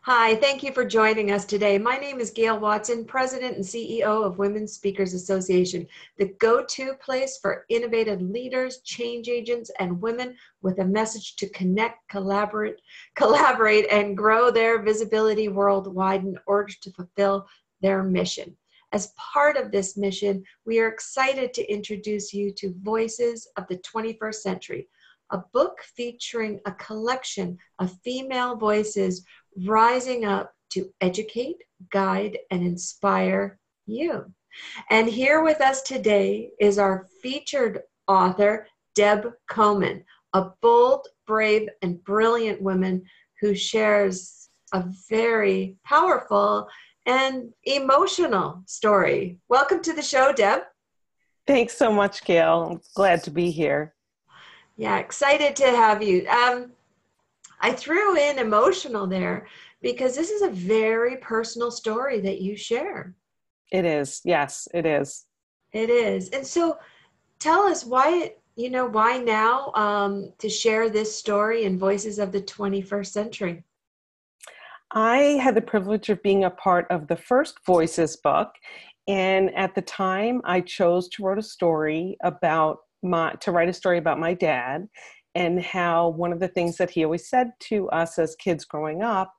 Hi, thank you for joining us today. My name is Gail Watson, President and CEO of Women Speakers Association, the go-to place for innovative leaders, change agents, and women with a message to connect, collaborate, and grow their visibility worldwide in order to fulfill their mission. As part of this mission, we are excited to introduce you to Voices of the 21st Century, a book featuring a collection of female voices rising up to educate, guide, and inspire you. And here with us today is our featured author, Deb Coman, a bold, brave, and brilliant woman who shares a very powerful and emotional story. Welcome to the show, Deb. Thanks so much, Gail. I'm glad to be here. Yeah, excited to have you. I threw in emotional there because this is a very personal story that you share. It is. Yes, it is. It is. And so tell us why now to share this story in Voices of the 21st Century? I had the privilege of being a part of the first Voices book. And at the time, I chose to write a story about my dad and how one of the things that he always said to us as kids growing up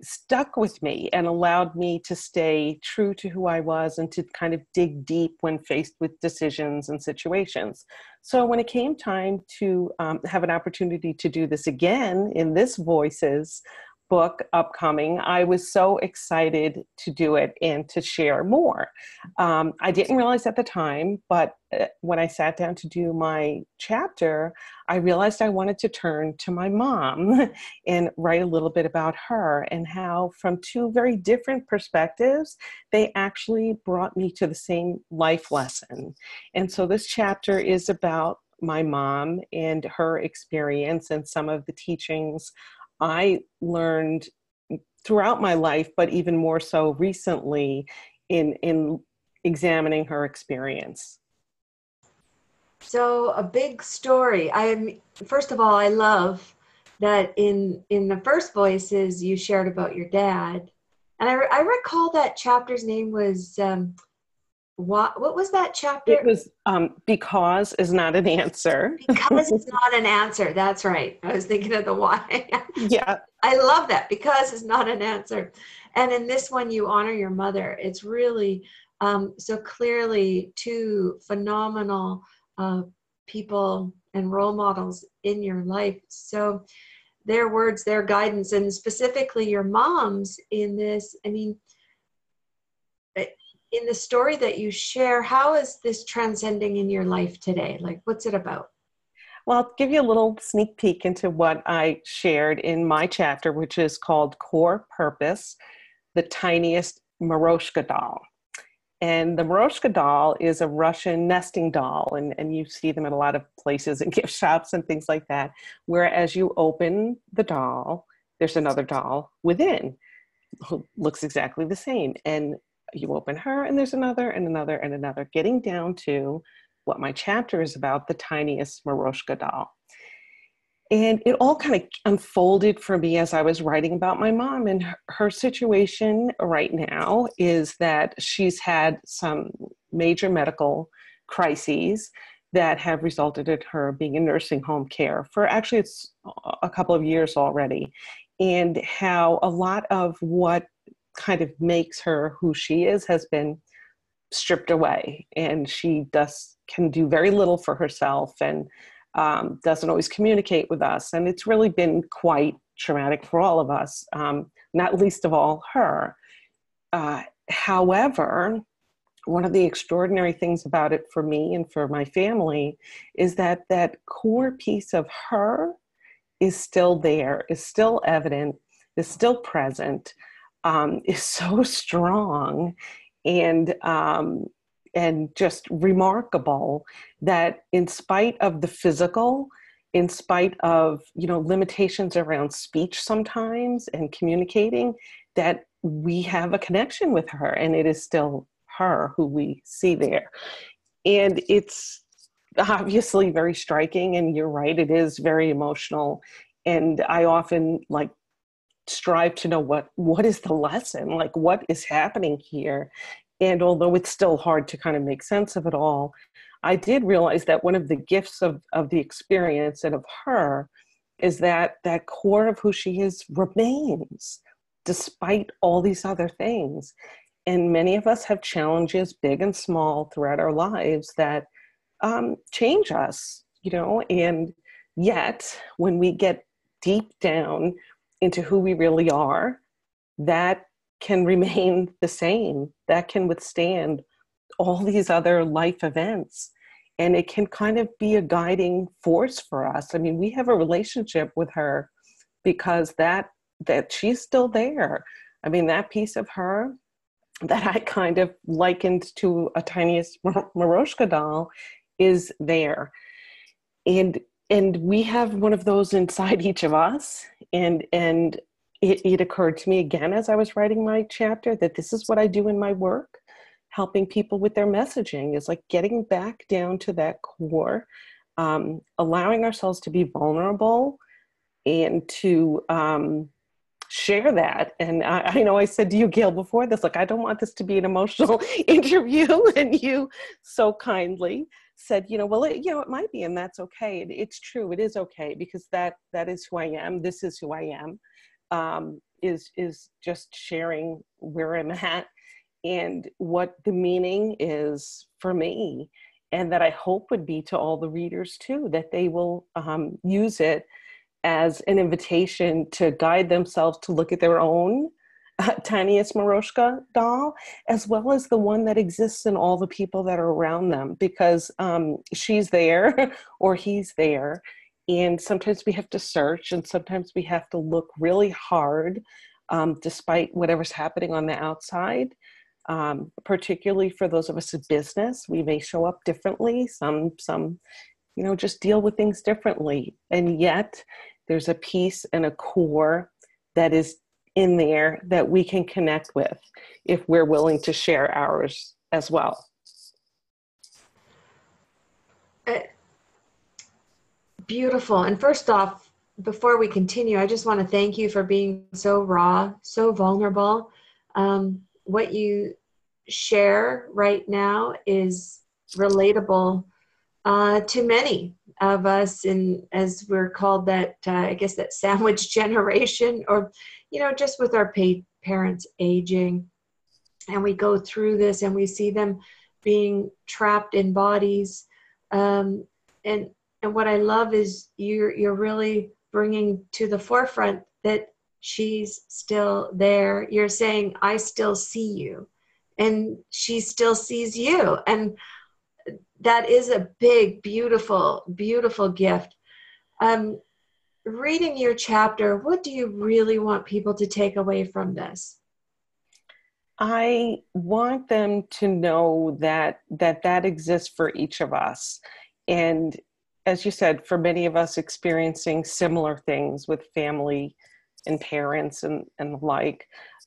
stuck with me and allowed me to stay true to who I was and to kind of dig deep when faced with decisions and situations. So when it came time to have an opportunity to do this again in this Voices book upcoming, I was so excited to do it and to share more. I didn't realize at the time, but when I sat down to do my chapter, I realized I wanted to turn to my mom and write a little bit about her and how from two very different perspectives, they actually brought me to the same life lesson. And so this chapter is about my mom and her experience and some of the teachings I learned throughout my life, but even more so recently in examining her experience. So a big story. First of all, I love that in the first Voices you shared about your dad. And I recall that chapter's name was what was that chapter? It was because is not an answer. Because it's not an answer. That's right. I was thinking of the why. Yeah. I love that. Because it's not an answer. And in this one, you honor your mother. It's really so clearly two phenomenal people and role models in your life. So their words, their guidance, and specifically your mom's in this, I mean, in the story that you share, how is this transcending in your life today? Like, what's it about? Well, I'll give you a little sneak peek into what I shared in my chapter, which is called Core Purpose, the Tiniest Maroshka Doll. And the Maroshka doll is a Russian nesting doll, and you see them at a lot of places and gift shops and things like that, where as you open the doll, there's another doll within who looks exactly the same. And you open her and there's another and another and another, getting down to what my chapter is about, the tiniest Maroshka doll. And it all kind of unfolded for me as I was writing about my mom. And her situation right now is that she's had some major medical crises that have resulted in her being in nursing home care for actually it's a couple of years already. And how a lot of what kind of makes her who she is has been stripped away, and she can do very little for herself and doesn't always communicate with us. And it's really been quite traumatic for all of us, not least of all her. However, one of the extraordinary things about it for me and for my family is that that core piece of her is still there, is still evident, is still present, is so strong and just remarkable that in spite of the physical, in spite of, limitations around speech sometimes and communicating, that we have a connection with her and it is still her who we see there. And it's obviously very striking, and you're right, it is very emotional. And I often strive to know what is the lesson, like what is happening here. And although it's still hard to kind of make sense of it all, I did realize that one of the gifts of the experience and of her is that that core of who she is remains despite all these other things. And many of us have challenges, big and small, throughout our lives that change us, and yet when we get deep down into who we really are, that can remain the same, that can withstand all these other life events. And it can kind of be a guiding force for us. I mean, we have a relationship with her because that she's still there. I mean, that piece of her that I kind of likened to a tiniest Maroshka doll is there. And we have one of those inside each of us. And it occurred to me again as I was writing my chapter that this is what I do in my work, helping people with their messaging, is like getting back down to that core, allowing ourselves to be vulnerable and to share that. And I know I said to you, Gail, before this, like, I don't want this to be an emotional interview. And you so kindly said, well, it might be, and that's okay. It's true. It is okay, because that is who I am. This is who I am, is just sharing where I'm at and what the meaning is for me. And that I hope would be to all the readers too, that they will use it as an invitation to guide themselves to look at their own tiniest Maroshka doll, as well as the one that exists in all the people that are around them, because she's there or he's there. And sometimes we have to search, and sometimes we have to look really hard, despite whatever's happening on the outside. Particularly for those of us in business, we may show up differently. Some just deal with things differently. And yet there's a piece and a core that is in there that we can connect with if we're willing to share ours as well. Beautiful. And first off, before we continue, I just want to thank you for being so raw, so vulnerable. What you share right now is relatable to many of us, and as we're called that, I guess that sandwich generation, or just with our parents aging, and we go through this and we see them being trapped in bodies, and what I love is you're really bringing to the forefront that she's still there. You're saying, I still see you, and she still sees you, and that is a big, beautiful, beautiful gift. Reading your chapter, what do you really want people to take away from this? I want them to know that exists for each of us. And as you said, for many of us experiencing similar things with family and parents and the like,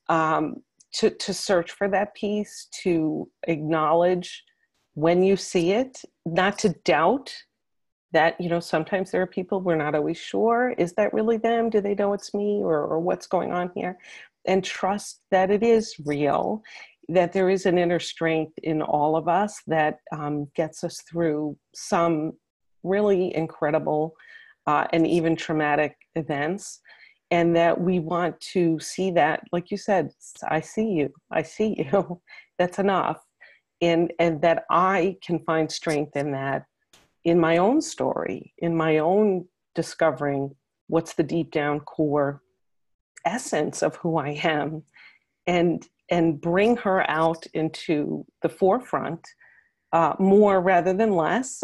to search for that piece, to acknowledge when you see it, not to doubt that, sometimes there are people we're not always sure, is that really them? Do they know it's me, or what's going on here? And trust that it is real, that there is an inner strength in all of us that gets us through some really incredible and even traumatic events. And that we want to see that, like you said, I see you, that's enough. And that I can find strength in that, in my own story, in my own discovering what's the deep down core essence of who I am, and bring her out into the forefront more rather than less,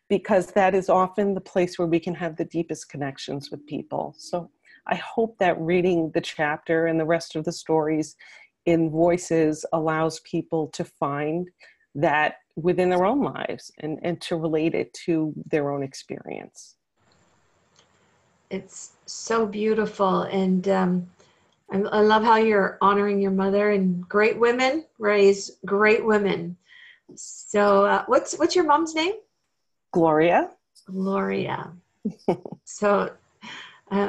because that is often the place where we can have the deepest connections with people. So I hope that reading the chapter and the rest of the stories in voices allows people to find that within their own lives, and to relate it to their own experience. It's so beautiful. And I love how you're honoring your mother, and great women raise great women. So what's your mom's name? Gloria. Gloria. So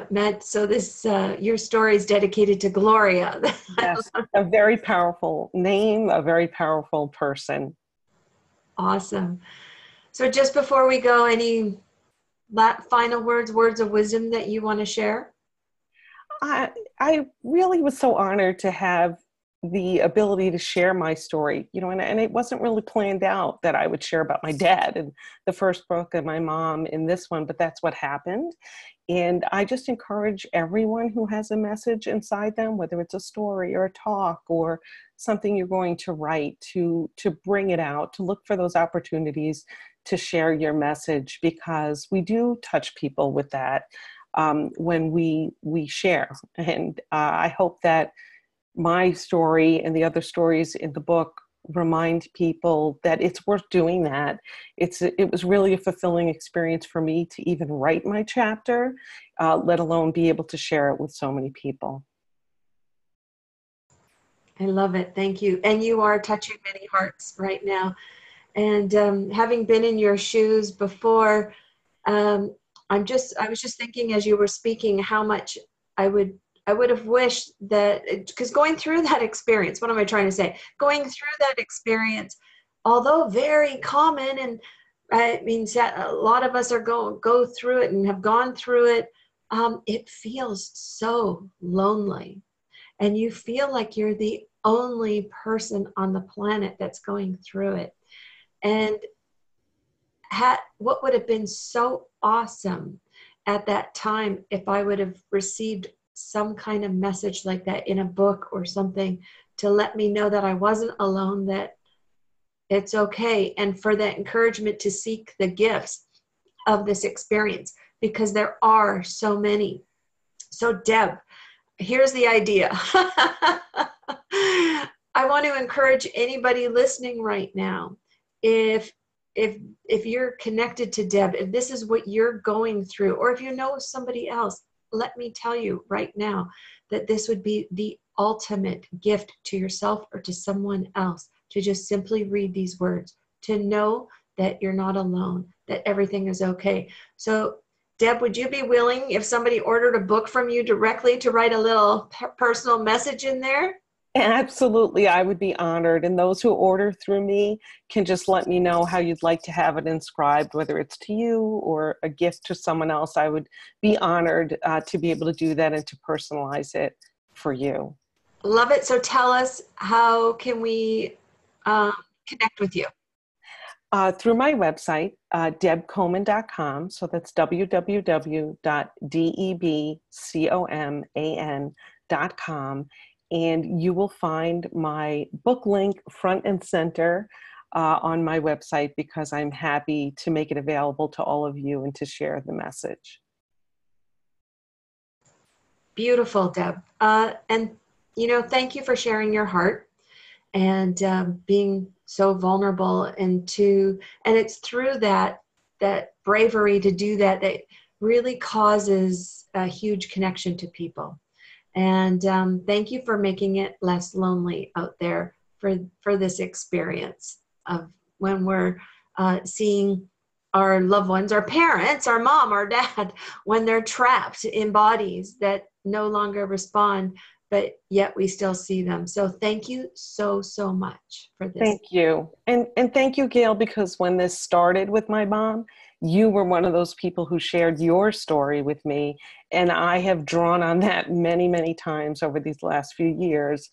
Matt, so this, your story is dedicated to Gloria. Yes, a very powerful name, a very powerful person. Awesome. So just before we go, any final words of wisdom that you want to share? I really was so honored to have the ability to share my story, and it wasn't really planned out that I would share about my dad in the first book and my mom in this one, but that's what happened. And I just encourage everyone who has a message inside them, whether it's a story or a talk or something you're going to write, to bring it out, to look for those opportunities to share your message, because we do touch people with that when we share. And I hope that my story and the other stories in the book remind people that it's worth doing that. It was really a fulfilling experience for me to even write my chapter, let alone be able to share it with so many people. I love it. Thank you. And you are touching many hearts right now. And having been in your shoes before, um, I was just thinking as you were speaking how much I would have wished that, because going through that experience, what am I trying to say? Going through that experience, although very common, and I mean, a lot of us are go through it and have gone through it. It feels so lonely, and you feel like you're the only person on the planet that's going through it. And what would have been so awesome at that time if I would have received some kind of message like that in a book or something to let me know that I wasn't alone, that it's okay, and for that encouragement to seek the gifts of this experience, because there are so many. So Deb, here's the idea. I want to encourage anybody listening right now, if you're connected to Deb, if this is what you're going through, or if you know somebody else, let me tell you right now that this would be the ultimate gift to yourself or to someone else, to just simply read these words, to know that you're not alone, that everything is okay. So Deb, would you be willing, if somebody ordered a book from you directly, to write a little personal message in there? Absolutely, I would be honored. And those who order through me can just let me know how you'd like to have it inscribed, whether it's to you or a gift to someone else. I would be honored to be able to do that and to personalize it for you. Love it. So tell us, how can we connect with you? Through my website, debcoman.com. So that's www.debcoman.com. And you will find my book link front and center on my website, because I'm happy to make it available to all of you and to share the message. Beautiful, Deb. And, thank you for sharing your heart and being so vulnerable, and it's through that bravery to do that really causes a huge connection to people. And thank you for making it less lonely out there for this experience of when we're seeing our loved ones, our parents, our mom, our dad, when they're trapped in bodies that no longer respond, but yet we still see them. So thank you so, so much for this. Thank you. And thank you, Gail, because when this started with my mom, you were one of those people who shared your story with me. And I have drawn on that many, many times over these last few years,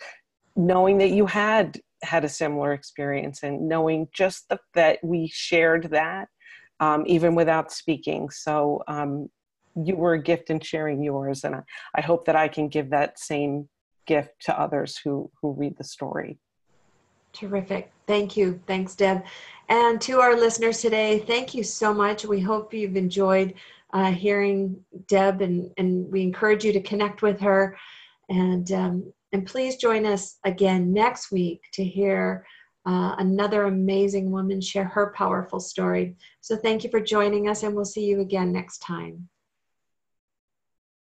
knowing that you had a similar experience, and knowing just that we shared that, even without speaking. So you were a gift in sharing yours. And I hope that I can give that same gift to others who read the story. Terrific. Thank you. Thanks, Deb. And to our listeners today, thank you so much. We hope you've enjoyed hearing Deb, and we encourage you to connect with her. And please join us again next week to hear another amazing woman share her powerful story. So thank you for joining us, and we'll see you again next time.